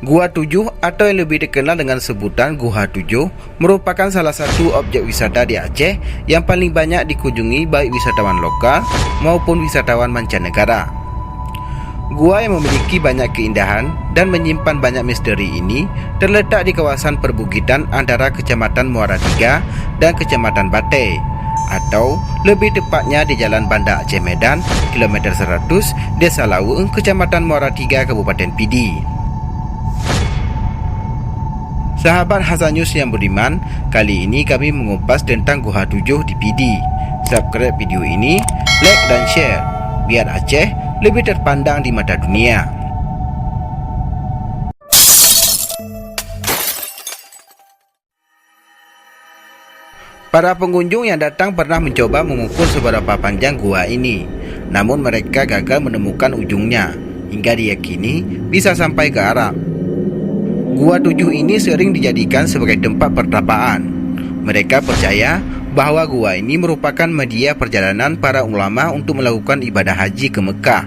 Gua Tujuh atau yang lebih dikenal dengan sebutan Guha Tujuh merupakan salah satu objek wisata di Aceh yang paling banyak dikunjungi baik wisatawan lokal maupun wisatawan mancanegara. Gua yang memiliki banyak keindahan dan menyimpan banyak misteri ini terletak di kawasan perbukitan antara Kecamatan Muara Tiga dan Kecamatan Batai, atau lebih tepatnya di Jalan Banda Aceh Medan, kilometer 100, Desa Lawu, Kecamatan Muara Tiga, Kabupaten Pidi. Sahabat Hasan News yang beriman, kali ini kami mengupas tentang Guha Tujuh di Pidi. Subscribe video ini, like dan share, biar Aceh lebih terpandang di mata dunia. Para pengunjung yang datang pernah mencoba mengukur seberapa panjang gua ini, namun mereka gagal menemukan ujungnya, hingga diyakini bisa sampai ke Arab. Gua Tujuh ini sering dijadikan sebagai tempat pertapaan. Mereka percaya bahwa gua ini merupakan media perjalanan para ulama untuk melakukan ibadah haji ke Mekah.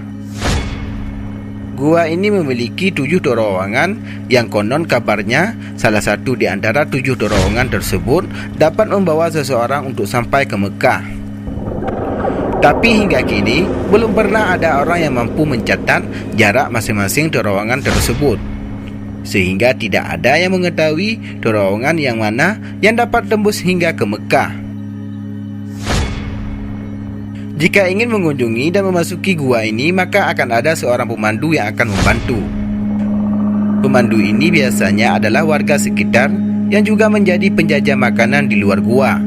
Gua ini memiliki 7 terowongan yang konon kabarnya salah satu di antara 7 terowongan tersebut dapat membawa seseorang untuk sampai ke Mekah. Tapi hingga kini belum pernah ada orang yang mampu mencatat jarak masing-masing terowongan tersebut, sehingga tidak ada yang mengetahui terowongan yang mana yang dapat tembus hingga ke Mekah. Jika ingin mengunjungi dan memasuki gua ini, maka akan ada seorang pemandu yang akan membantu. Pemandu ini biasanya adalah warga sekitar yang juga menjadi penjajah makanan di luar gua.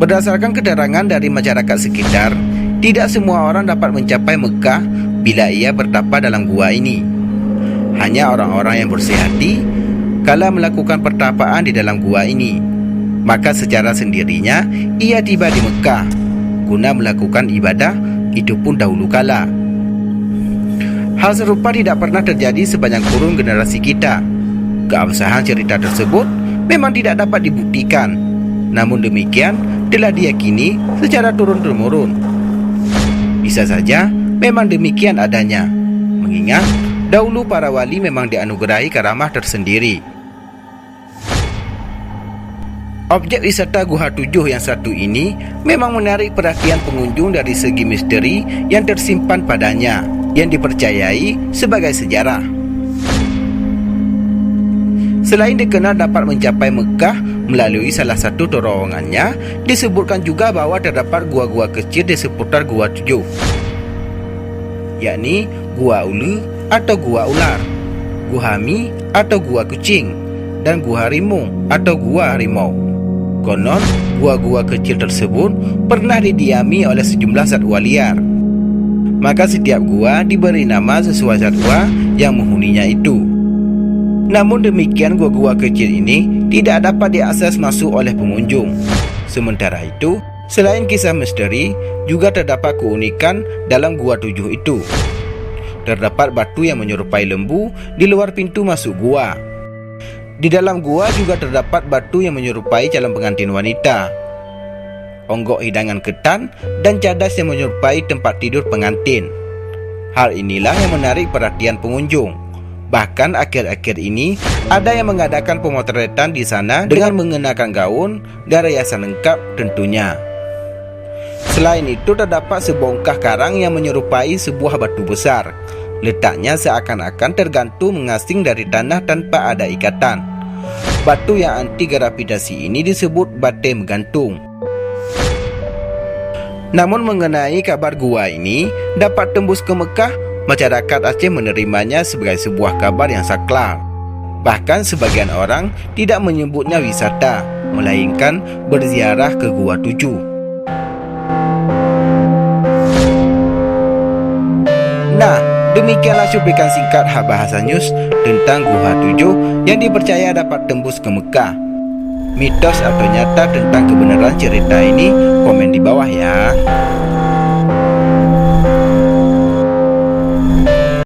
Berdasarkan keterangan dari masyarakat sekitar, tidak semua orang dapat mencapai Mekah bila ia bertapa dalam gua ini. Hanya orang-orang yang bersih hati kala melakukan pertapaan di dalam gua ini, maka secara sendirinya ia tiba di Mekah guna melakukan ibadah, itu pun dahulu kala. Hal serupa tidak pernah terjadi sepanjang kurun generasi kita. Keabsahan cerita tersebut memang tidak dapat dibuktikan, namun demikian telah diyakini secara turun-temurun. Bisa saja memang demikian adanya, mengingat dahulu para wali memang dianugerahi karamah tersendiri. Objek wisata Guha Tujuh yang satu ini memang menarik perhatian pengunjung dari segi misteri yang tersimpan padanya, yang dipercayai sebagai sejarah. Selain dikenal dapat mencapai Mekah melalui salah satu terowongannya, disebutkan juga bahwa terdapat gua-gua kecil di seputar Gua Tujuh, yakni Gua Ulu atau Gua Ular, Gua Mi atau Gua Kucing, dan Gua Harimau atau Gua Harimau. Konon, gua-gua kecil tersebut pernah didiami oleh sejumlah satwa liar. Maka setiap gua diberi nama sesuai satwa yang menghuninya itu. Namun demikian, gua-gua kecil ini tidak dapat diakses masuk oleh pengunjung. Sementara itu, selain kisah misteri, juga terdapat keunikan dalam Gua Tujuh itu. Terdapat batu yang menyerupai lembu di luar pintu masuk gua. Di dalam gua juga terdapat batu yang menyerupai calon pengantin wanita, onggok hidangan ketan, dan cadas yang menyerupai tempat tidur pengantin. Hal inilah yang menarik perhatian pengunjung. Bahkan akhir-akhir ini ada yang mengadakan pemotretan di sana dengan mengenakan gaun dan riasan lengkap tentunya. Selain itu terdapat sebongkah karang yang menyerupai sebuah batu besar. Letaknya seakan-akan tergantung mengasing dari tanah tanpa ada ikatan. Batu yang anti gravitasi ini disebut batai menggantung. Namun mengenai kabar gua ini dapat tembus ke Mekah, masyarakat Aceh menerimanya sebagai sebuah kabar yang sakral. Bahkan sebagian orang tidak menyebutnya wisata, melainkan berziarah ke Gua Tujuh. Nah, demikianlah cuplikan singkat Hasan News tentang Guha Tujuh yang dipercaya dapat tembus ke Mekah. Mitos atau nyata tentang kebenaran cerita ini, komen di bawah ya.